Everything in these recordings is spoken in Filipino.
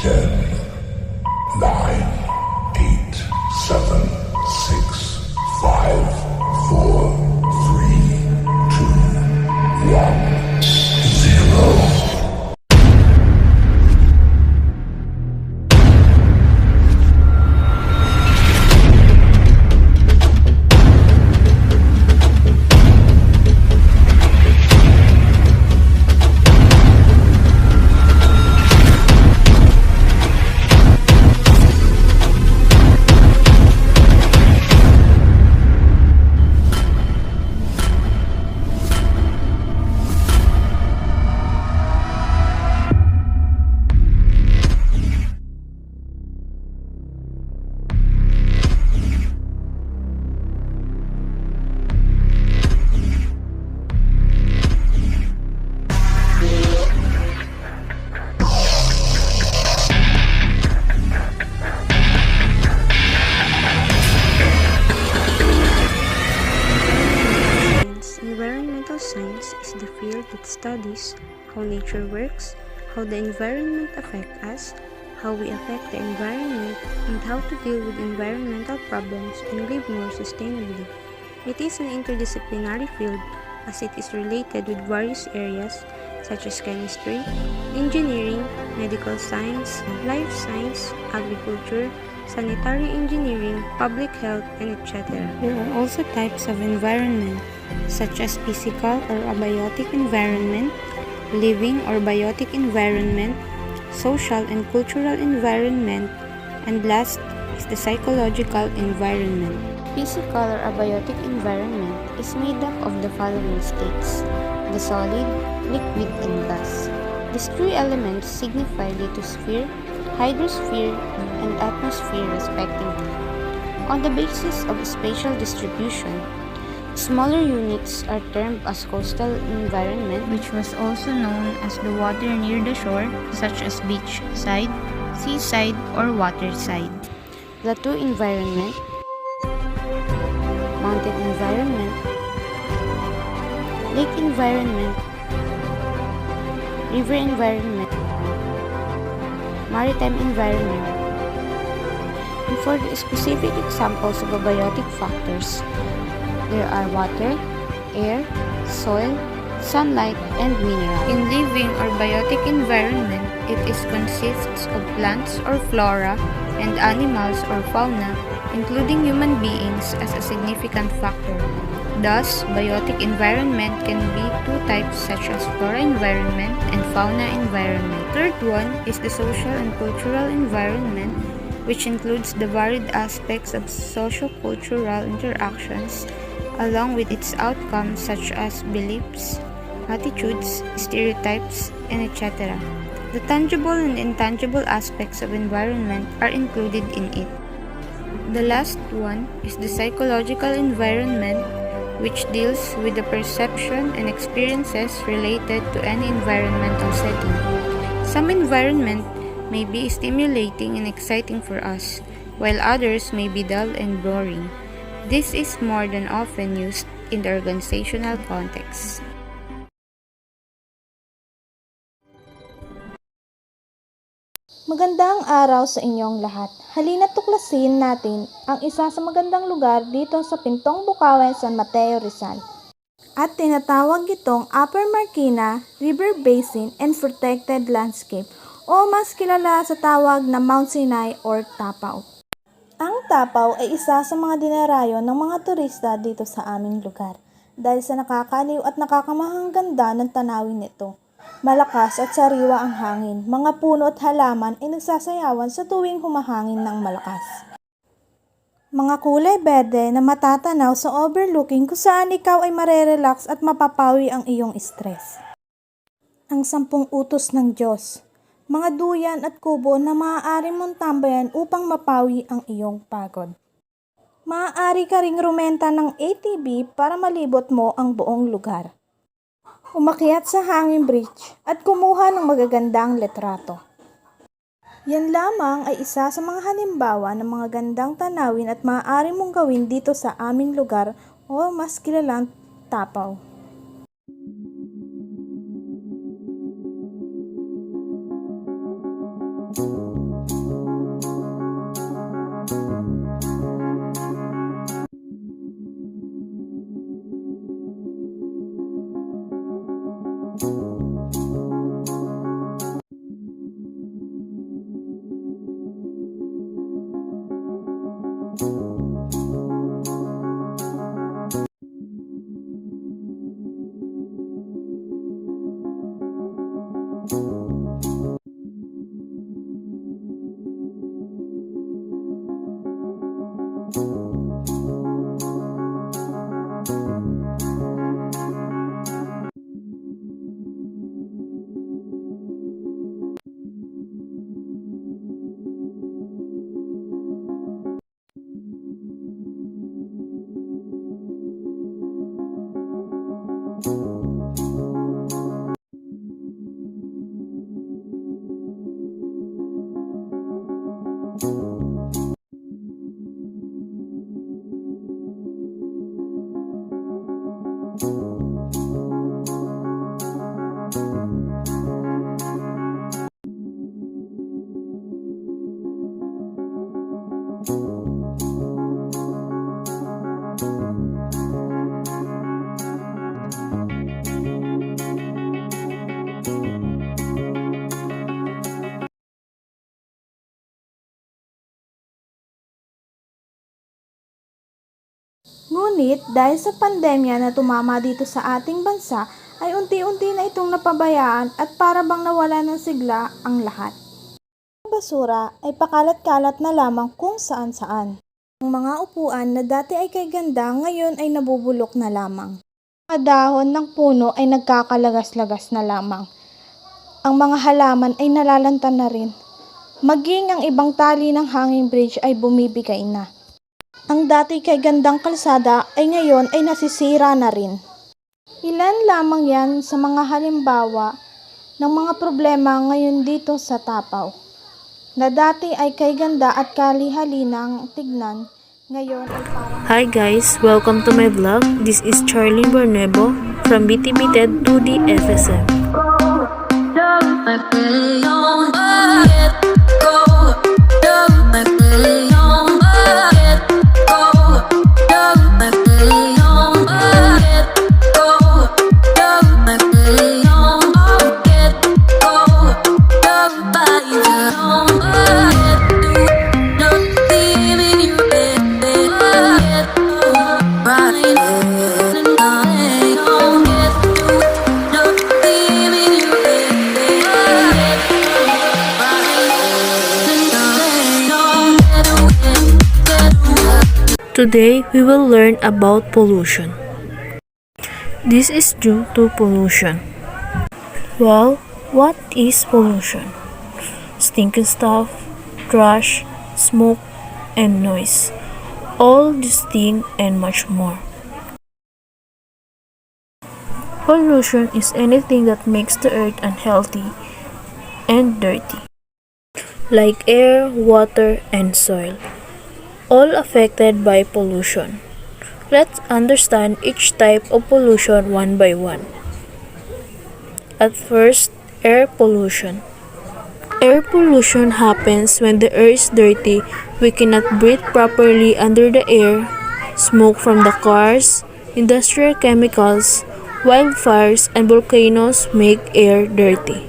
10, 9, 8, 7, 6, 5, 4, 3, 2, 1, 0. Environmental science is the field that studies how nature works, how the environment affects us, how we affect the environment, and how to deal with environmental problems and live more sustainably. It is an interdisciplinary field as it is related with various areas such as chemistry, engineering, medical science, life science, agriculture, sanitary engineering, public health, and etc. There are also types of environment, such as physical or abiotic environment, living or biotic environment, social and cultural environment, and last is the psychological environment. Physical or abiotic environment is made up of the following states: the solid, liquid, and gas. These three elements signify lithosphere, hydrosphere, and atmosphere respectively. On the basis of spatial distribution, smaller units are termed as coastal environment, which was also known as the water near the shore, such as beachside, seaside, or waterside. Plateau environment, mountain environment, lake environment, river environment, maritime environment. And for the specific examples of abiotic factors, there are water, air, soil, sunlight, and minerals. In living or biotic environment, it consists of plants or flora and animals or fauna, including human beings as a significant factor. Thus, biotic environment can be two types such as flora environment and fauna environment. Third one is the social and cultural environment, which includes the varied aspects of socio-cultural interactions along with its outcomes such as beliefs, attitudes, stereotypes, and etc. The tangible and intangible aspects of environment are included in it. The last one is the psychological environment, which deals with the perception and experiences related to any environmental setting. Some environment may be stimulating and exciting for us, while others may be dull and boring. This is more than often used in the organizational context. Magandang araw sa inyong lahat. Halina't tuklasin natin ang isa sa magandang lugar dito sa Pintong Bukawen, San Mateo, Rizal. At tinatawag itong Upper Marikina River Basin and Protected Landscape o mas kilala sa tawag na Mount Sinai or Tapaw. Ang Tapaw ay isa sa mga dinarayo ng mga turista dito sa aming lugar dahil sa nakakaliw at nakakamahang ganda ng tanawin nito. Malakas at sariwa ang hangin, mga puno at halaman ay nagsasayawan sa tuwing humahangin ng malakas. Mga kulay berde na matatanaw sa overlooking kung saan ikaw ay marerelax at mapapawi ang iyong stress. Ang 10 utos ng Diyos, mga duyan at kubo na maaari mong tambayan upang mapawi ang iyong pagod. Maaari ka ring rumenta ng ATV para malibot mo ang buong lugar. Umakyat sa hanging bridge at kumuha ng magagandang litrato. Yan lamang ay isa sa mga halimbawa ng mga gandang tanawin at maaari mong gawin dito sa aming lugar o mas kilalang Tapaw. Ngunit dahil sa pandemya na tumama dito sa ating bansa, ay unti-unti na itong napabayaan at para bang nawala ng sigla ang lahat. Ang basura ay pakalat-kalat na lamang kung saan-saan. Ang mga upuan na dati ay kay ganda ngayon ay nabubulok na lamang. Ang mga dahon ng puno ay nagkakalagas-lagas na lamang. Ang mga halaman ay nalalanta na rin. Maging ang ibang tali ng hanging bridge ay bumibigay na. Ang dati kay gandang kalsada ay ngayon ay nasisira na rin. Ilan lamang yan sa mga halimbawa ng mga problema ngayon dito sa Tapaw, na dati ay kay ganda at kalihalinang tignan, ngayon ay parang... Hi guys, welcome to my vlog. This is Charlene Bornebo from Btvted to the FSM. Today, we will learn about pollution. This is due to pollution. Well, what is pollution? Stinking stuff, trash, smoke, and noise. All these things and much more. Pollution is anything that makes the earth unhealthy and dirty, like air, water, and soil, all affected by pollution. Let's understand each type of pollution one by one. At first, air pollution. Air pollution happens when the air is dirty, we cannot breathe properly under the air, smoke from the cars, industrial chemicals, wildfires, and volcanoes make air dirty.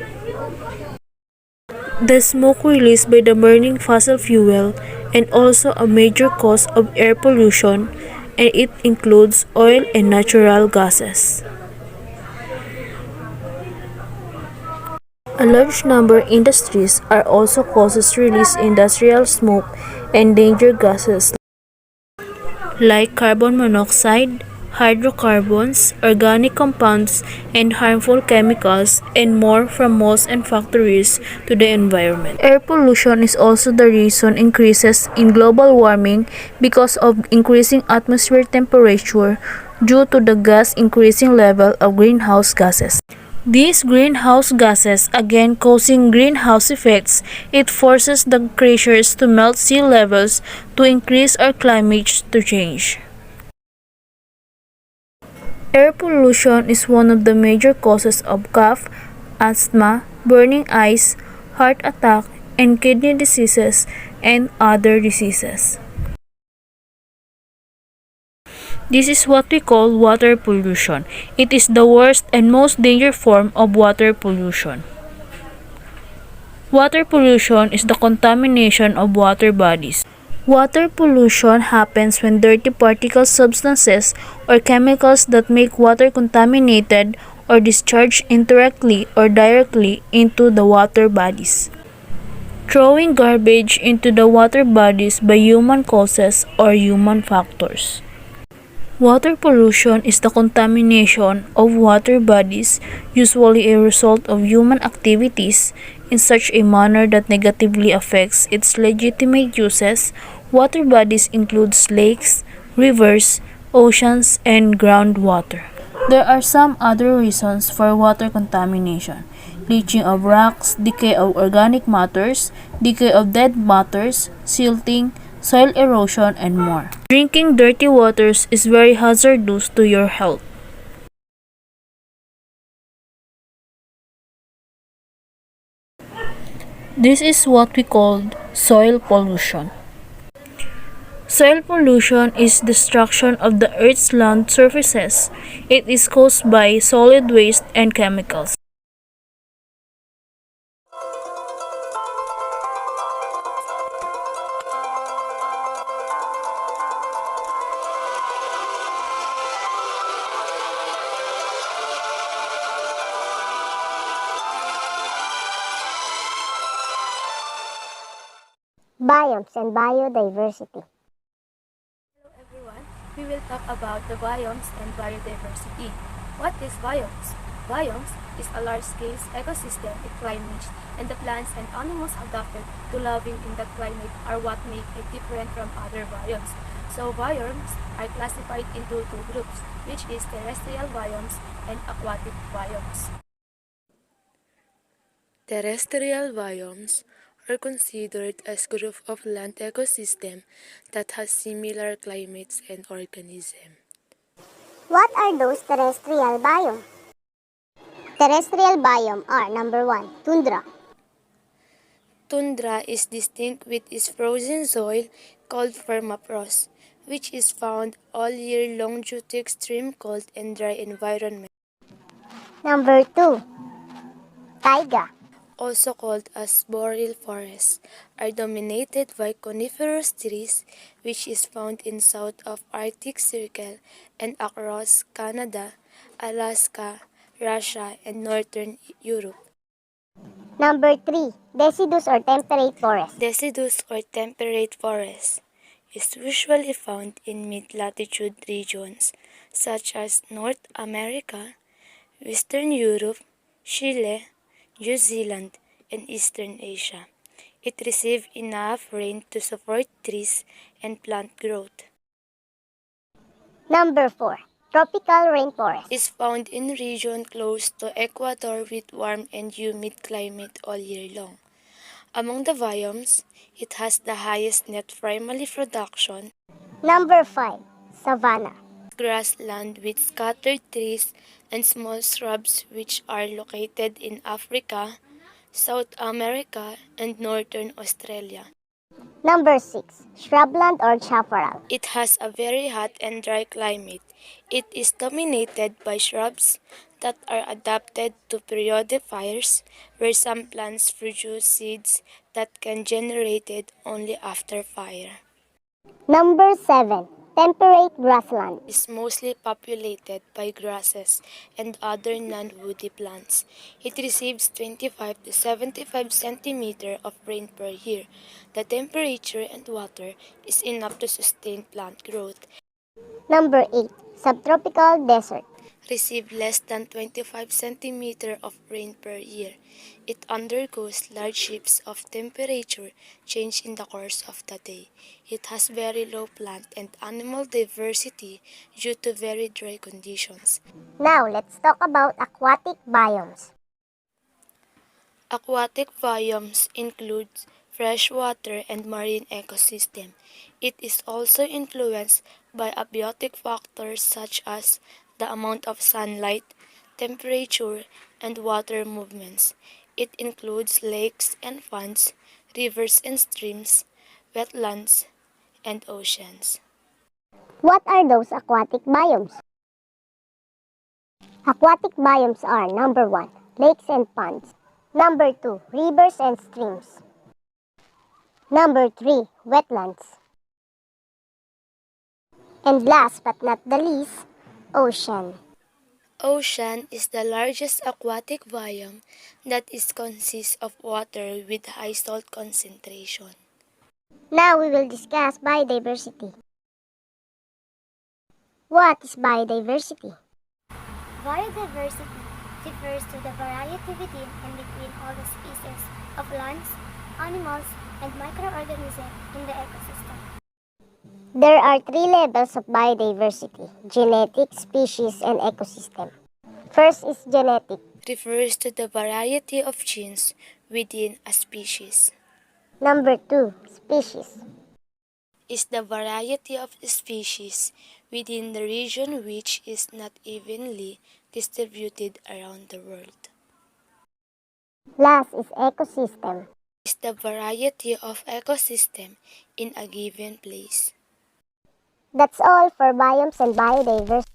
The smoke released by the burning fossil fuel and also a major cause of air pollution, and it includes oil and natural gases. A large number of industries are also causes release industrial smoke and danger gases like carbon monoxide, hydrocarbons, organic compounds, and harmful chemicals, and more from malls and factories to the environment. Air pollution is also the reason increases in global warming because of increasing atmosphere temperature due to the gas increasing level of greenhouse gases. These greenhouse gases again causing greenhouse effects, it forces the glaciers to melt sea levels to increase our climate to change. Air pollution is one of the major causes of cough, asthma, burning eyes, heart attack, and kidney diseases and other diseases. This is what we call water pollution. It is the worst and most dangerous form of water pollution. Water pollution is the contamination of water bodies. Water pollution happens when dirty particle substances or chemicals that make water contaminated or discharged indirectly or directly into the water bodies. Throwing garbage into the water bodies by human causes or human factors. Water pollution is the contamination of water bodies, usually a result of human activities, in such a manner that negatively affects its legitimate uses. Water bodies include lakes, rivers, oceans, and groundwater. There are some other reasons for water contamination: leaching of rocks, decay of organic matters, decay of dead matters, silting, soil erosion, and more. Drinking dirty waters is very hazardous to your health. This is what we call soil pollution. Soil pollution is destruction of the Earth's land surfaces. It is caused by solid waste and chemicals. Biomes and biodiversity. Hello everyone, we will talk about the biomes and biodiversity. What is biomes? Biomes is a large-scale ecosystem it climates, and the plants and animals adapted to living in that climate are what make it different from other biomes. So biomes are classified into two groups, which is terrestrial biomes and aquatic biomes. Terrestrial biomes are considered as group of land ecosystem that has similar climates and organisms. What are those terrestrial biomes? Terrestrial biome are number 1, tundra. Tundra is distinct with its frozen soil called permafrost, which is found all year long due to extreme cold and dry environment. Number 2, taiga. Also called as boreal forests, are dominated by coniferous trees, which is found in south of Arctic Circle and across Canada, Alaska, Russia, and northern Europe. Number 3, deciduous or temperate forest. Deciduous or temperate forests is usually found in mid-latitude regions such as North America, Western Europe, Chile, New Zealand, and Eastern Asia. It receives enough rain to support trees and plant growth. Number 4, tropical rainforest. It is found in regions close to equator with warm and humid climate all year long. Among the biomes, it has the highest net primary production. Number 5, savanna. Grassland with scattered trees and small shrubs which are located in Africa, South America, and northern Australia. Number 6, shrubland or chaparral. It has a very hot and dry climate. It is dominated by shrubs that are adapted to periodic fires, where some plants produce seeds that can generated only after fire. Number 7, temperate grassland. It is mostly populated by grasses and other non-woody plants. It receives 25 to 75 centimeters of rain per year. The temperature and water is enough to sustain plant growth. Number 8, subtropical desert. Receive less than 25 centimeters of rain per year. It undergoes large shifts of temperature change in the course of the day. It has very low plant and animal diversity due to very dry conditions. Now, let's talk about aquatic biomes. Aquatic biomes include freshwater and marine ecosystem. It is also influenced by abiotic factors such as the amount of sunlight, temperature, and water movements. It includes lakes and ponds, rivers and streams, wetlands, and oceans. What are those aquatic biomes? Aquatic biomes are number 1, lakes and ponds. Number 2, rivers and streams. Number 3, wetlands. And last but not the least, ocean. Ocean is the largest aquatic biome that consists of water with high salt concentration. Now we will discuss biodiversity. What is biodiversity? Biodiversity refers to the variety within and between all the species of plants, animals, and microorganisms in the ecosystem. There are 3 levels of biodiversity: genetic, species, and ecosystem. First is genetic. Refers to the variety of genes within a species. Number 2, species. Is the variety of species within the region which is not evenly distributed around the world. Last is ecosystem. Is the variety of ecosystem in a given place. That's all for biomes and biodiversity.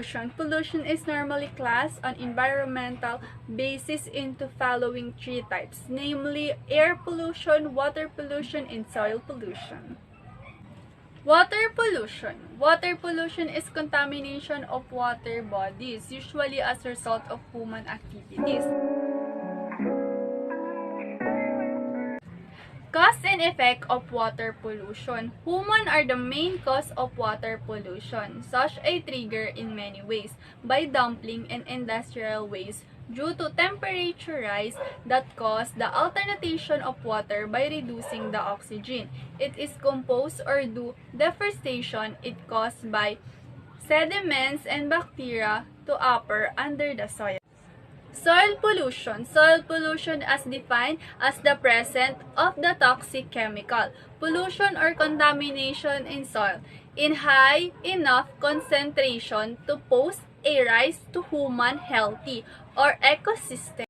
pollution. Pollution is normally classed on environmental basis into following three types, namely air pollution, water pollution, and soil pollution. Water pollution. Water pollution is contamination of water bodies, usually as a result of human activities. Cause and effect of water pollution. Humans are the main cause of water pollution. Such a trigger in many ways, by dumping and industrial waste due to temperature rise that cause the alternation of water by reducing the oxygen. It is composed or due deforestation it caused by sediments and bacteria to upper under the soil. Soil pollution. Soil pollution as defined as the presence of the toxic chemical, pollution or contamination in soil in high enough concentration to pose a risk to human health or ecosystem.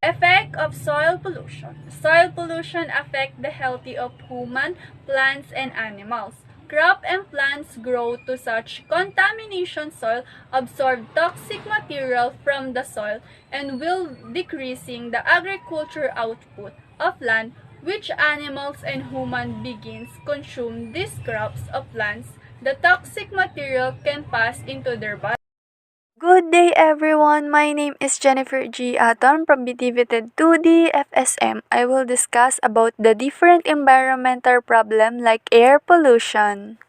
Effect of soil pollution. Soil pollution affect the health of human, plants, and animals. Crop and plants grow to such contamination soil absorb toxic material from the soil and will decreasing the agriculture output of land which animals and human begins consume these crops of plants. The toxic material can pass into their body. Good day everyone, my name is Jennifer G. Aton from Btvted 2D FSM. I will discuss about the different environmental problem like air pollution.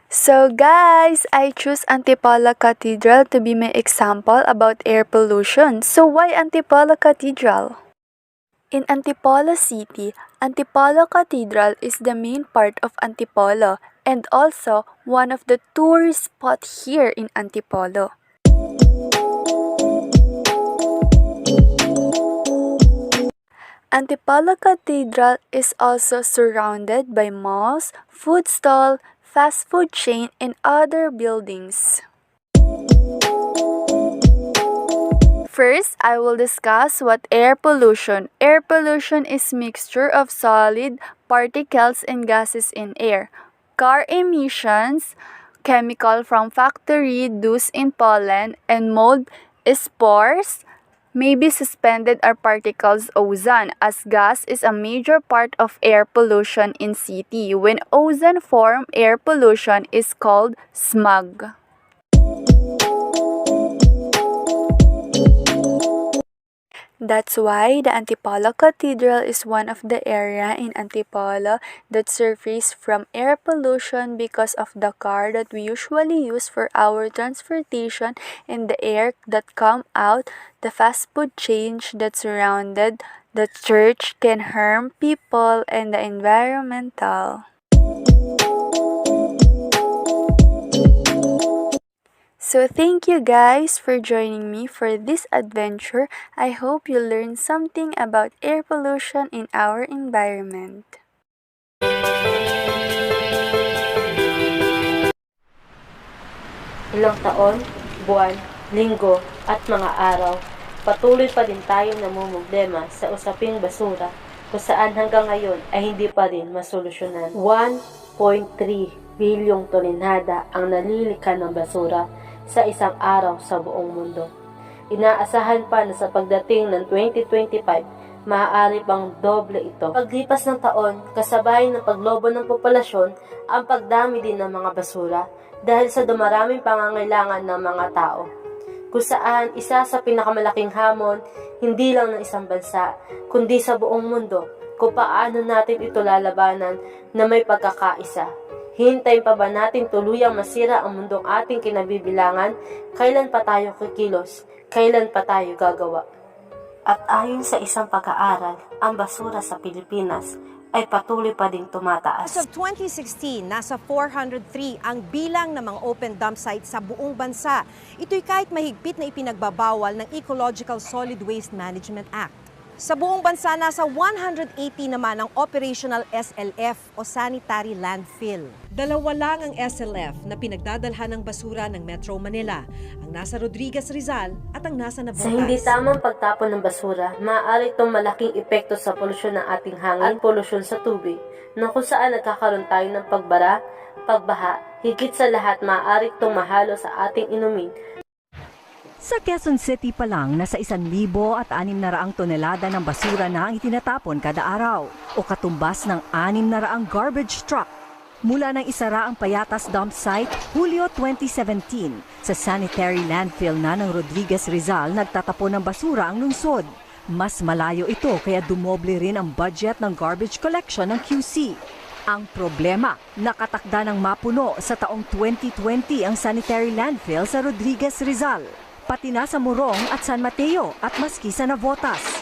So guys, I choose Antipolo Cathedral to be my example about air pollution. So why Antipolo Cathedral? In Antipolo City, Antipolo Cathedral is the main part of Antipolo and also one of the tourist spots here in Antipolo. Antipolo Cathedral is also surrounded by malls, food stall, fast food chain, and other buildings. First, I will discuss what air pollution. Air pollution is mixture of solid particles and gases in air. Car emissions, chemical from factory, dust in pollen, and mold spores may be suspended or particles ozone, as gas is a major part of air pollution in city. When ozone form, air pollution is called smog. That's why the Antipolo Cathedral is one of the area in Antipolo that suffers from air pollution because of the car that we usually use for our transportation and the air that come out, the fast food chain that surrounded the church can harm people and the environmental. So thank you guys for joining me for this adventure. I hope you learned something about air pollution in our environment. Ilang taon, buwan, linggo at mga araw, patuloy pa din tayong namumroblema sa usaping basura kung saan hanggang ngayon ay hindi pa rin masolusyonan. 1.3 bilyong tonelada ang nalilikha ng basura sa isang araw sa buong mundo. Inaasahan pa na sa pagdating ng 2025, maaari pang doble ito. Paglipas ng taon, kasabay ng paglobo ng populasyon, ang pagdami din ng mga basura dahil sa dumaraming pangangailangan ng mga tao. Kung saan isa sa pinakamalaking hamon, hindi lang ng isang bansa, kundi sa buong mundo, kung paano natin ito lalabanan na may pagkakaisa. Hintayin pa ba natin tuluyang masira ang mundong ating kinabibilangan? Kailan pa tayo kikilos? Kailan pa tayo gagawa? At ayon sa isang pag-aaral, ang basura sa Pilipinas ay patuloy pa ding tumataas. As of 2016, nasa 403 ang bilang ng mga open dump sites sa buong bansa. Ito'y kahit mahigpit na ipinagbabawal ng Ecological Solid Waste Management Act. Sa buong bansa, nasa 180 naman ang operational SLF o sanitary landfill. 2 lang ang SLF na pinagdadalhan ng basura ng Metro Manila, ang nasa Rodriguez Rizal at ang nasa Navotas. Sa hindi tamang pagtapon ng basura, maaari itong malaking epekto sa polusyon ng ating hangin at polusyon sa tubig, na kung saan nagkakaroon tayo ng pagbara, pagbaha, higit sa lahat maaari itong mahalo sa ating inumin. Sa Quezon City pa lang, nasa 1,600 tonelada ng basura na ang itinatapon kada araw o katumbas ng 600 garbage truck. Mula nang isara ang Payatas Dump Site, Hulyo 2017, sa sanitary landfill na ng Rodriguez Rizal, nagtatapon ng basura ang lungsod. Mas malayo ito kaya dumoble rin ang budget ng garbage collection ng QC. Ang problema, nakatakda ng mapuno sa taong 2020 ang sanitary landfill sa Rodriguez Rizal, pati na sa Morong at San Mateo at maski sa Navotas.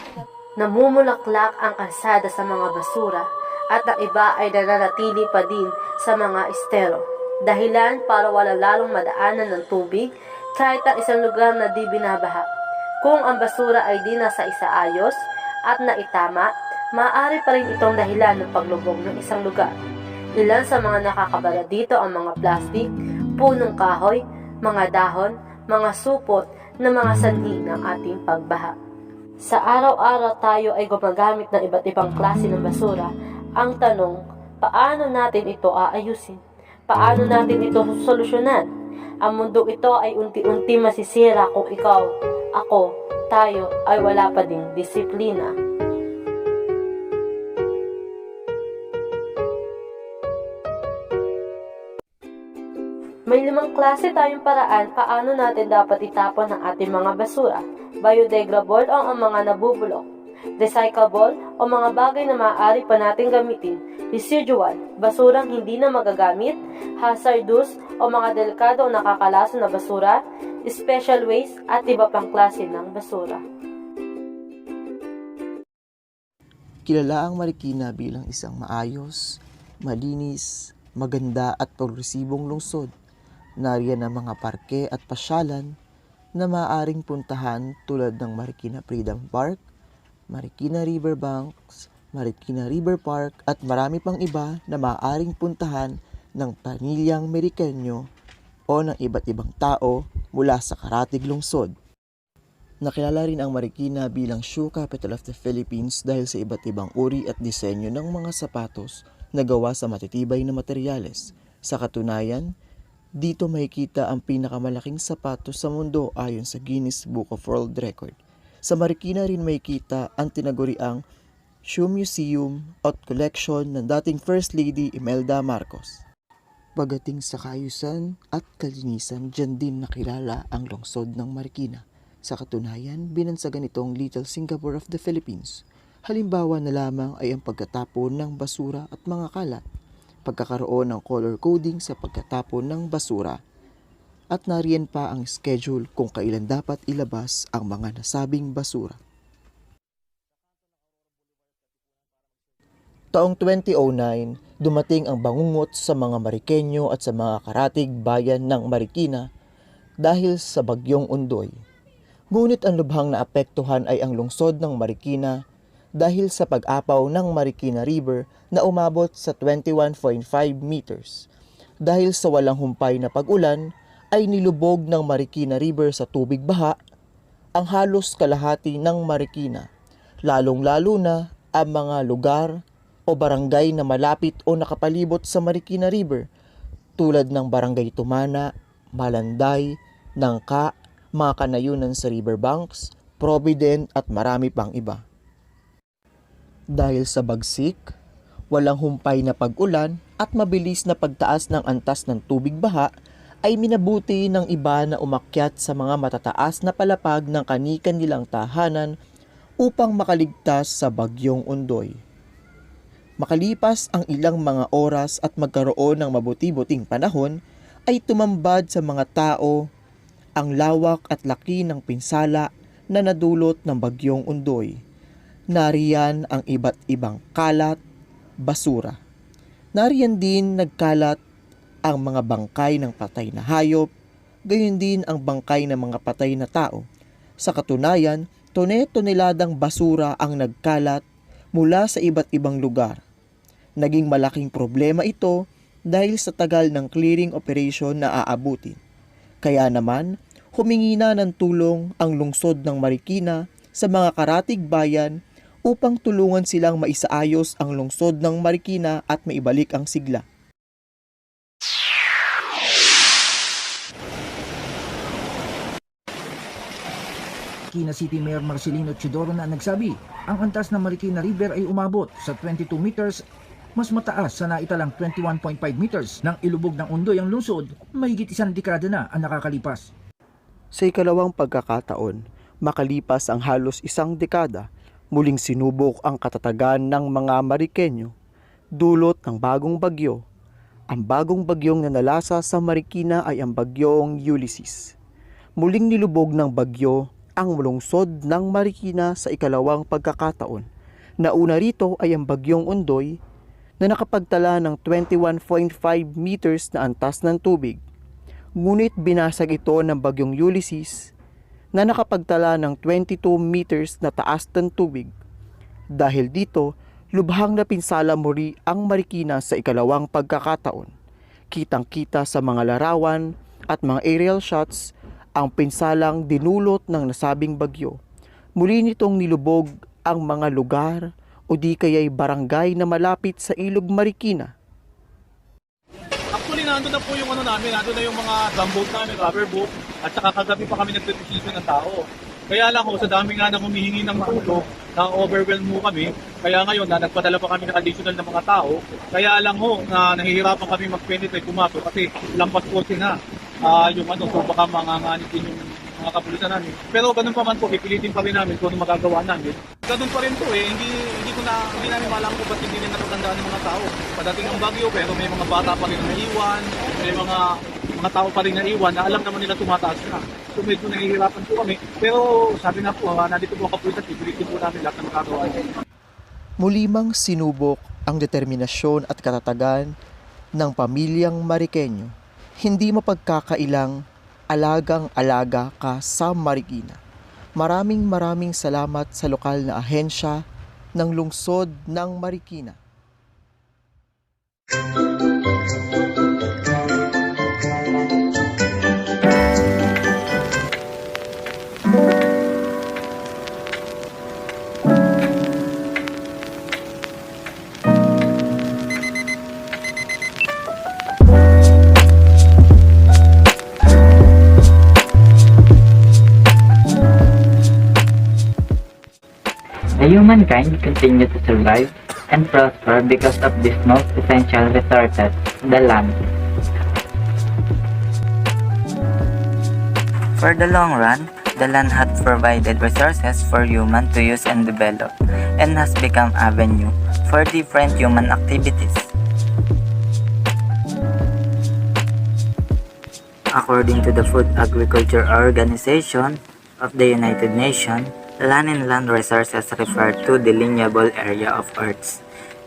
Namumulaklak ang kalsada sa mga basura at ang iba ay nananatili pa din sa mga estero. Dahilan para wala lalong madaanan ng tubig kahit ang isang lugar na di binabaha. Kung ang basura ay di nasa isaayos at naitama, maaari pa rin itong dahilan ng paglubog ng isang lugar. Ilan sa mga nakakabala dito ang mga plastic, punong kahoy, mga dahon, mga supot na mga sanhi ng ating pagbaha. Sa araw-araw tayo ay gumagamit ng iba't ibang klase ng basura. Ang tanong, paano natin ito aayusin? Paano natin ito solusyonan? Ang mundo ito ay unti-unti masisira kung ikaw, ako, tayo ay wala pa ding disiplina. May 5 klase tayong paraan paano natin dapat itapon ang ating mga basura. Biodegradable o ang mga nabubulok. Recyclable o mga bagay na maaari pa natin gamitin. Residual, basurang hindi na magagamit. Hazardous o mga delikado o nakakalason na basura. Special waste at iba pang klase ng basura. Kilala ang Marikina bilang isang maayos, malinis, maganda at progresibong lungsod. Nariyan ang mga parke at pasyalan na maaaring puntahan tulad ng Marikina Freedom Park, Marikina Riverbanks, Marikina River Park at marami pang iba na maaaring puntahan ng pamilyang Amerikanyo o ng iba't ibang tao mula sa karatig lungsod. Nakilala rin ang Marikina bilang shoe capital of the Philippines dahil sa iba't ibang uri at disenyo ng mga sapatos na gawa sa matitibay na materyales. Sa katunayan, dito makikita ang pinakamalaking sapatos sa mundo ayon sa Guinness Book of World Record. Sa Marikina rin makikita ang tinaguriang Shoe Museum at Collection ng dating First Lady Imelda Marcos. Pagdating sa kaayusan at kalinisan, dyan din nakilala ang lungsod ng Marikina. Sa katunayan, binansagan itong Little Singapore of the Philippines. Halimbawa na lamang ay ang pagkatapon ng basura at mga kalat, pagkakaroon ng color coding sa pagkatapon ng basura, at nariyan pa ang schedule kung kailan dapat ilabas ang mga nasabing basura. Taong 2009, dumating ang bangungot sa mga Marikenyo at sa mga karatig bayan ng Marikina dahil sa bagyong Undoy. Ngunit ang lubhang naapektuhan ay ang lungsod ng Marikina dahil sa pag-apaw ng Marikina River na umabot sa 21.5 meters. Dahil sa walang humpay na pag-ulan, ay nilubog ng Marikina River sa tubig baha ang halos kalahati ng Marikina, lalong-lalo na ang mga lugar o barangay na malapit o nakapalibot sa Marikina River, tulad ng Barangay Tumana, Malanday, Nangka, mga kanayunan sa riverbanks, Provident at marami pang iba. Dahil sa bagsik, walang humpay na pag-ulan at mabilis na pagtaas ng antas ng tubig baha, ay minabuti ng iba na umakyat sa mga matataas na palapag ng kani-kanilang tahanan upang makaligtas sa bagyong Undoy. Makalipas ang ilang mga oras at magkaroon ng mabuti-buting panahon, ay tumambad sa mga tao ang lawak at laki ng pinsala na nadulot ng bagyong Undoy. Nariyan ang iba't ibang kalat, basura. Nariyan din nagkalat ang mga bangkay ng patay na hayop, gayon din ang bangkay ng mga patay na tao. Sa katunayan, Tone-toneladang basura ang nagkalat mula sa iba't ibang lugar. Naging malaking problema ito dahil sa tagal ng clearing operation na aabutin. Kaya naman, humingi na ng tulong ang lungsod ng Marikina sa mga karatig bayan upang tulungan silang maisaayos ang lungsod ng Marikina at maibalik ang sigla. Marikina City Mayor Marcelino Chidoro na nagsabi, ang antas ng Marikina River ay umabot sa 22 meters, mas mataas sa naitalang 21.5 meters ng ilubog ng Undoy ang lungsod, mahigit isang dekada na ang nakakalipas. Sa ikalawang pagkakataon, makalipas ang halos isang dekada, muling sinubok ang katatagan ng mga Marikenyo, dulot ng bagong bagyo. Ang bagong bagyong nanalasa sa Marikina ay ang bagyong Ulysses. Muling nilubog ng bagyo ang lungsod ng Marikina sa ikalawang pagkakataon. Nauna rito ay ang bagyong Undoy na nakapagtala ng 21.5 meters na antas ng tubig. Ngunit binasag ito ng bagyong Ulysses na nakapagtala ng 22 meters na taas ng tubig. Dahil dito, lubhang napinsala muli ang Marikina sa ikalawang pagkakataon. Kitang-kita sa mga larawan at mga aerial shots ang pinsalang dinulot ng nasabing bagyo. Muli nitong nilubog ang mga lugar o di kaya'y barangay na malapit sa ilog Marikina. Actually, nandun na po yung namin, nandun na yung mga drum boat namin, rubber boat, at saka kagabi pa kami nagtitisipin ng tao. Kaya lang sa dami nga na humihingi ng tulong, na-overwhelm mo kami, kaya ngayon nagpadala pa kami ng additional na mga tao, kaya lang na nahihirapan kami mag-penetrate pumato kasi lampas po na yung so baka manganganit din yung mga kapulisan namin. Pero ganun pa man po, ipilitin pa rin namin kung ano magagawa namin. Ganun pa rin po hindi namin malaman kung ba't hindi na napagandaan ng mga tao. Padating ang bagyo pero may mga bata pa rin na naiwan, may mga tao pa rin na iwan na alam naman nila tumataas na. So medyo nahihirapan po kami. Pero sabi na po, nandito po ang kapulisan, ipilitin po namin lahat ng magagawa namin. Muli mang sinubok ang determinasyon at katatagan ng pamilyang Marikenyo. Hindi mapagkakailang alagang-alaga ka sa Marikina. Maraming salamat sa lokal na ahensya ng lungsod ng Marikina. The humankind continue to survive and prosper because of this most essential resources, the land. For the long run, the land has provided resources for humans to use and develop, and has become avenue for different human activities. According to the Food Agriculture Organization of the United Nations, land and land resources refer to the lineable area of Earth's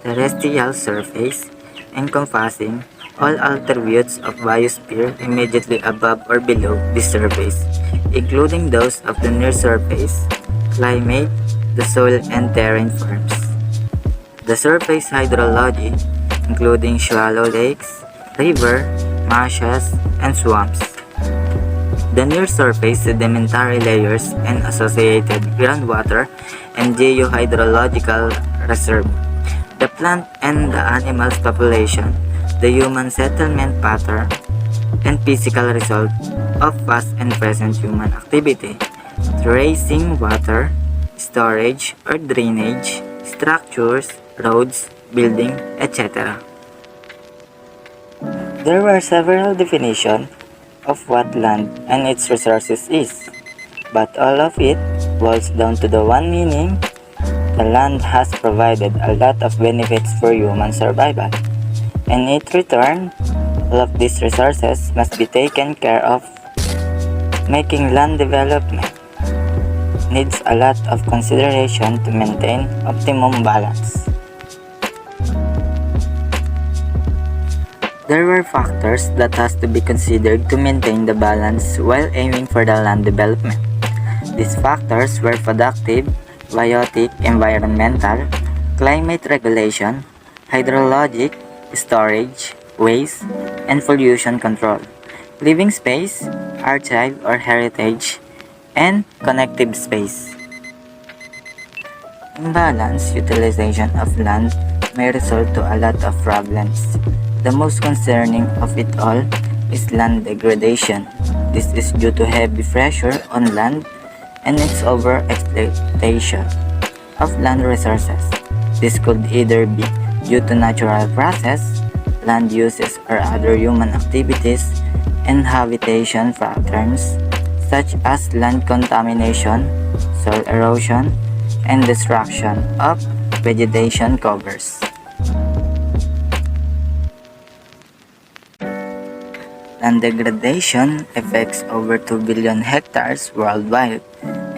terrestrial surface, encompassing all attributes of biosphere immediately above or below the surface, including those of the near surface, climate, the soil and terrain forms. The surface hydrology, including shallow lakes, river, marshes, and swamps. The near surface sedimentary layers and associated groundwater and geohydrological reserve. The plant and the animals population, the human settlement pattern, and physical result of past and present human activity, raising water, storage or drainage, structures, roads, building, etc. There were several definitions of what land and its resources is, but all of it boils down to the one meaning: the land has provided a lot of benefits for human survival, and in return, all of these resources must be taken care of. Making land development needs a lot of consideration to maintain optimum balance. There were factors that has to be considered to maintain the balance while aiming for the land development. These factors were productive, biotic, environmental, climate regulation, hydrologic, storage, waste, and pollution control, living space, archive or heritage, and connective space. Imbalanced utilization of land may result to a lot of problems. The most concerning of it all is land degradation. This is due to heavy pressure on land and its overexploitation of land resources. This could either be due to natural process, land uses, or other human activities and habitation patterns such as land contamination, soil erosion, and destruction of vegetation covers. Land degradation affects over 2 billion hectares worldwide,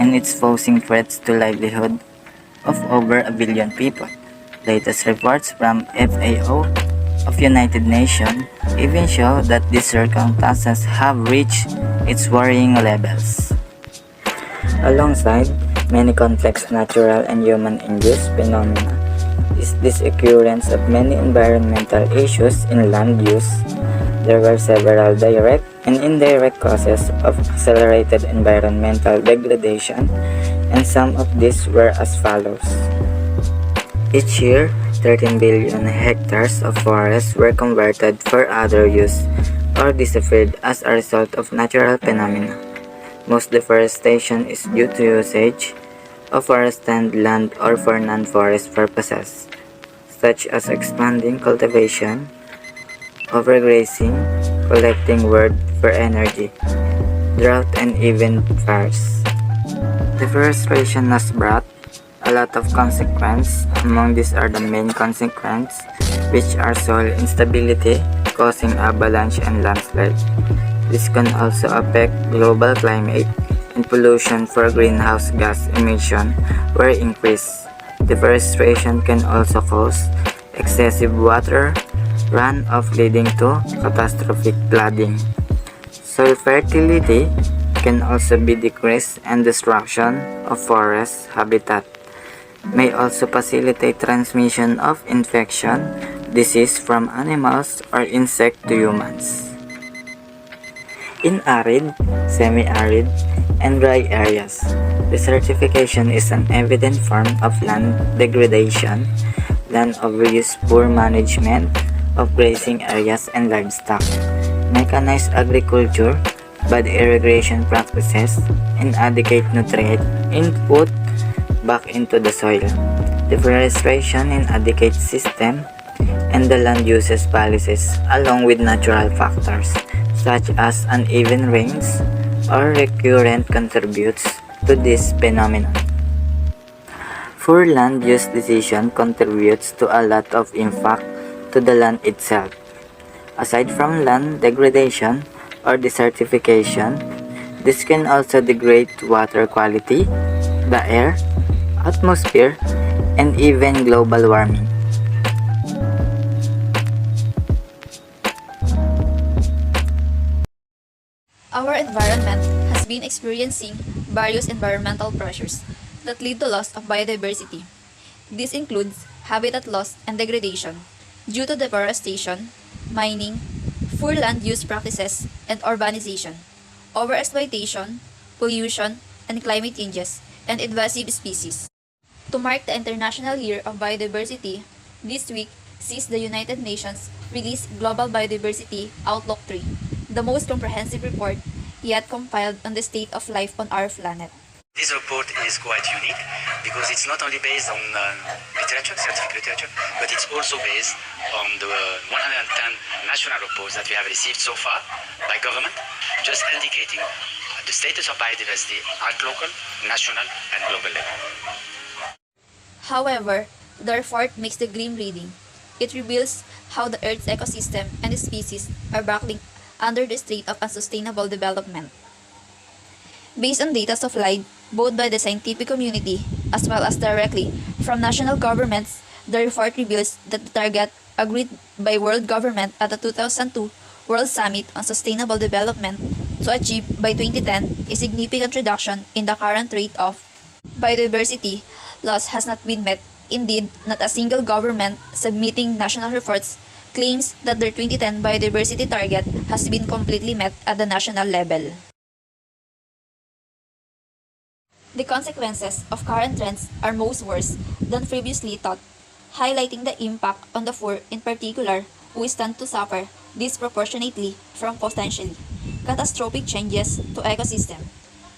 and it's posing threats to livelihood of over a billion people. Latest reports from FAO of United Nations even show that these circumstances have reached its worrying levels. Alongside many complex natural and human-induced phenomena is this occurrence of many environmental issues in land use. There were several direct and indirect causes of accelerated environmental degradation, and some of these were as follows. Each year, 13 billion hectares of forests were converted for other use or disappeared as a result of natural phenomena. Most deforestation is due to usage of forested land or for non-forest purposes, such as expanding cultivation, overgrazing, collecting wood for energy, drought, and even fires. Deforestation has brought a lot of consequences. Among these are the main consequences, which are soil instability, causing avalanche and landslide. This can also affect global climate, and pollution for greenhouse gas emission were increased. Deforestation can also cause excessive water runoff, leading to catastrophic flooding. Soil fertility can also be decreased, and destruction of forest habitat may also facilitate transmission of infection, disease from animals or insect to humans. In arid, semi-arid, and dry areas, desertification is an evident form of land degradation. Land overuse, poor management of grazing areas and livestock, mechanized agriculture, bad irrigation practices, inadequate nutrient input back into the soil, deforestation, inadequate system, and the land uses policies, along with natural factors such as uneven rains or recurrent contributes to this phenomenon. Poor land use decision contributes to a lot of impact to the land itself. Aside from land degradation or desertification, this can also degrade water quality, the air, atmosphere, and even global warming. Our environment has been experiencing various environmental pressures that lead to loss of biodiversity. This includes habitat loss and degradation due to deforestation, mining, poor land use practices, and urbanization, overexploitation, pollution, and climate changes, and invasive species. To mark the International Year of Biodiversity, this week sees the United Nations release Global Biodiversity Outlook 3, the most comprehensive report yet compiled on the state of life on our planet. This report is quite unique because it's not only based on literature, scientific literature, but it's also based on the 110 national reports that we have received so far by government, just indicating the status of biodiversity at local, national, and global level. However, the report makes the grim reading. It reveals how the Earth's ecosystem and species are buckling under the state of unsustainable development. Based on data supplied both by the scientific community as well as directly from national governments, the report reveals that the target agreed by world government at the 2002 World Summit on Sustainable Development to achieve by 2010 a significant reduction in the current rate of biodiversity loss has not been met. Indeed, not a single government submitting national reports claims that their 2010 biodiversity target has been completely met at the national level. The consequences of current trends are most worse than previously thought, highlighting the impact on the poor in particular who stand to suffer disproportionately from potentially catastrophic changes to ecosystem.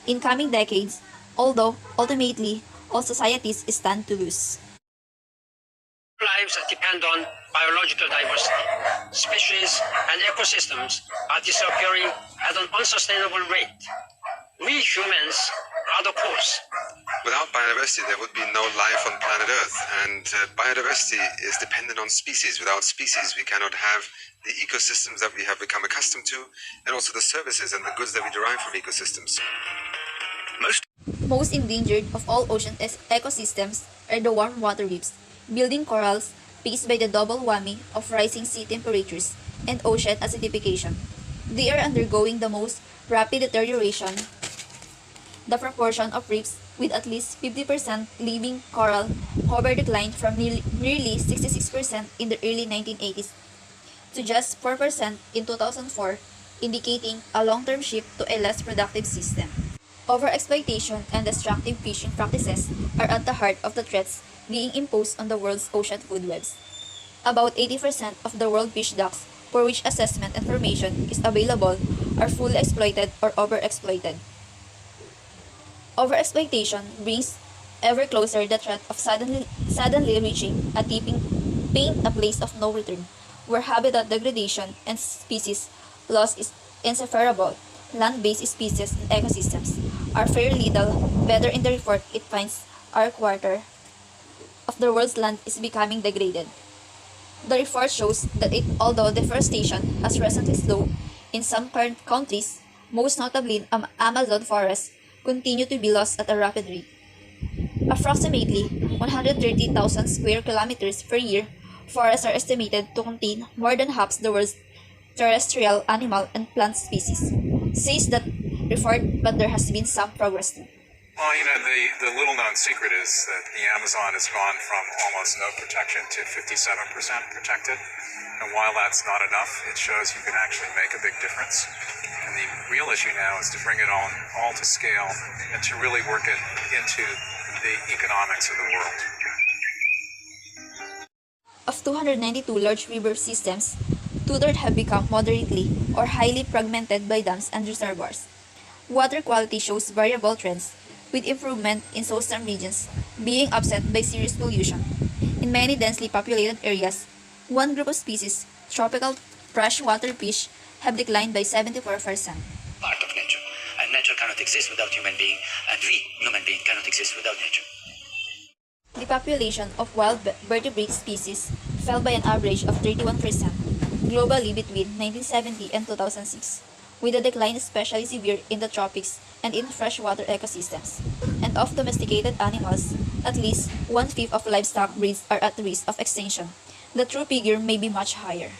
In coming decades, although ultimately all societies stand to lose. Lives depend on biological diversity. Species and ecosystems are disappearing at an unsustainable rate. We humans are the cause. Without biodiversity, there would be no life on planet Earth, and biodiversity is dependent on species. Without species, we cannot have the ecosystems that we have become accustomed to, and also the services and the goods that we derive from ecosystems. Most endangered of all ocean ecosystems are the warm water reefs, building corals faced by the double whammy of rising sea temperatures and ocean acidification. They are undergoing the most rapid deterioration. The proportion of reefs with at least 50% living coral cover declined from nearly 66% in the early 1980s to just 4% in 2004, indicating a long-term shift to a less productive system. Overexploitation and destructive fishing practices are at the heart of the threats being imposed on the world's ocean food webs. About 80% of the world fish stocks for which assessment information is available are fully exploited or overexploited. Overexploitation brings ever closer the threat of suddenly reaching a tipping point, a place of no return, where habitat degradation and species loss is insufferable. Land-based species and ecosystems are fairly little better. In the report, it finds our quarter of the world's land is becoming degraded. The report shows that although deforestation has recently slowed in some current countries, most notably in Amazon forests, continue to be lost at a rapid rate. Approximately 130,000 square kilometers per year, forests are estimated to contain more than half the world's terrestrial animal and plant species. Says that report, but there has been some progress too. Well, the little-known secret is that the Amazon has gone from almost no protection to 57% protected. And while that's not enough, it shows you can actually make a big difference. And the real issue now is to bring it all to scale and to really work it into the economics of the world. Of 292 large river systems, 2/3 have become moderately or highly fragmented by dams and reservoirs. Water quality shows variable trends, with improvement in southern regions being offset by serious pollution. In many densely populated areas, one group of species, tropical freshwater fish, have declined by 74%. Part of nature, and nature cannot exist without human being, and we, human being, cannot exist without nature. The population of wild vertebrate species fell by an average of 31% globally between 1970 and 2006, with the decline especially severe in the tropics and in freshwater ecosystems. And of domesticated animals, at least 1/5 of livestock breeds are at risk of extinction. The true figure may be much higher.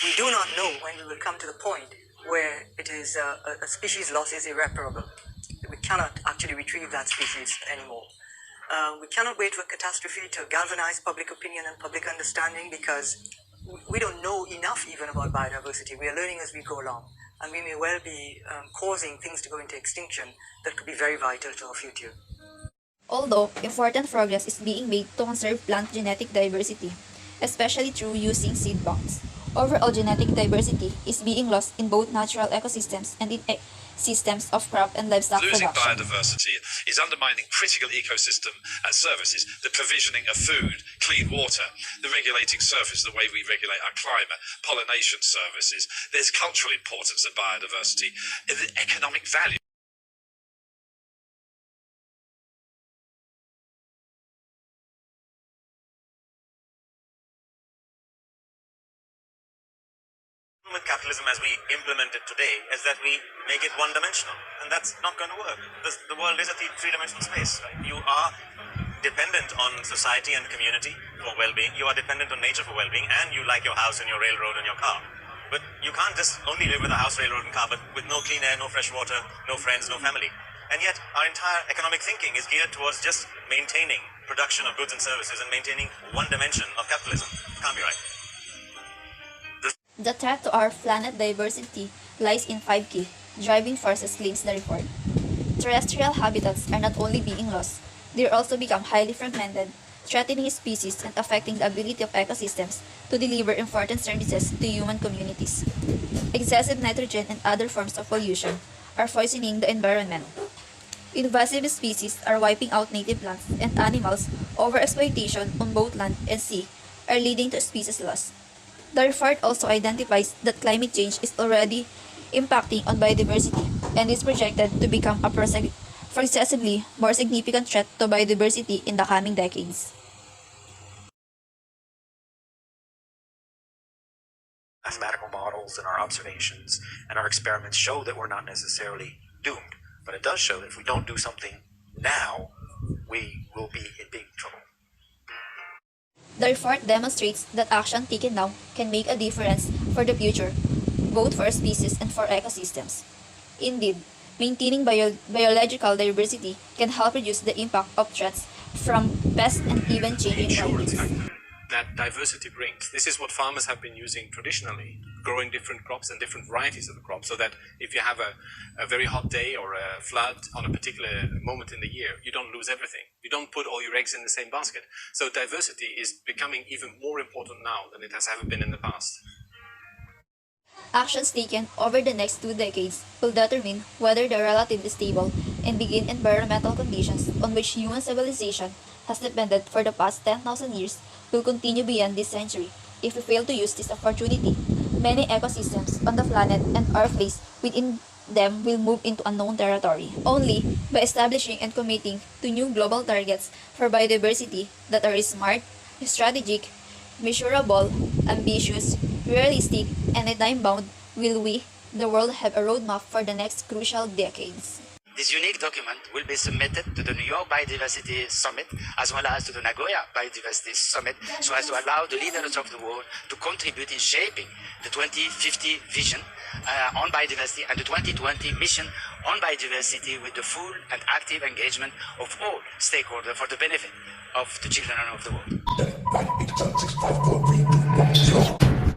We do not know when we will come to the point where it is a species loss is irreparable. We cannot actually retrieve that species anymore. We cannot wait for catastrophe to galvanize public opinion and public understanding, because we don't know enough even about biodiversity. We are learning as we go along, and we may well be causing things to go into extinction that could be very vital to our future. Although important progress is being made to conserve plant genetic diversity, especially through using seed banks, overall genetic diversity is being lost in both natural ecosystems and in systems of crop and livestock Losing production. biodiversity is undermining critical ecosystem services, the provisioning of food, clean water, the regulating surface, the way we regulate our climate, pollination services. There's cultural importance of biodiversity, and the economic value. With capitalism as we implement it today is that we make it one-dimensional, and that's not going to work. The world is a three-dimensional space, right? You are dependent on society and community for well-being, you are dependent on nature for well-being, and you like your house and your railroad and your car. But you can't just only live with a house, railroad, and car, but with no clean air, no fresh water, no friends, no family. And yet, our entire economic thinking is geared towards just maintaining production of goods and services and maintaining one dimension of capitalism. Can't be right. The threat to our planet diversity lies in 5 key driving forces, claims the report. Terrestrial habitats are not only being lost, they also become highly fragmented, threatening species and affecting the ability of ecosystems to deliver important services to human communities. Excessive nitrogen and other forms of pollution are poisoning the environment. Invasive species are wiping out native plants and animals. Overexploitation on both land and sea are leading to species loss. The report also identifies that climate change is already impacting on biodiversity and is projected to become a progressively more significant threat to biodiversity in the coming decades. Mathematical models and our observations and our experiments show that we're not necessarily doomed, but it does show that if we don't do something now, we will be in big trouble. The report demonstrates that action taken now can make a difference for the future, both for species and for ecosystems. Indeed, maintaining biological diversity can help reduce the impact of threats from pests and even changing climates. That diversity brings. This is what farmers have been using traditionally, growing different crops and different varieties of the crop, so that if you have a very hot day or a flood on a particular moment in the year, you don't lose everything. You don't put all your eggs in the same basket. So diversity is becoming even more important now than it has ever been in the past. Actions taken over the next 2 decades will determine whether the relatively stable and benign environmental conditions on which human civilization has depended for the past 10,000 years will continue beyond this century. If we fail to use this opportunity, many ecosystems on the planet and our place within them will move into unknown territory. Only by establishing and committing to new global targets for biodiversity that are smart, strategic, measurable, ambitious, realistic, and time-bound will we, the world, have a roadmap for the next crucial decades. This unique document will be submitted to the New York Biodiversity Summit as well as to the Nagoya Biodiversity Summit so as to allow the leaders of the world to contribute in shaping the 2050 vision on biodiversity and the 2020 mission on biodiversity with the full and active engagement of all stakeholders for the benefit of the children of the world.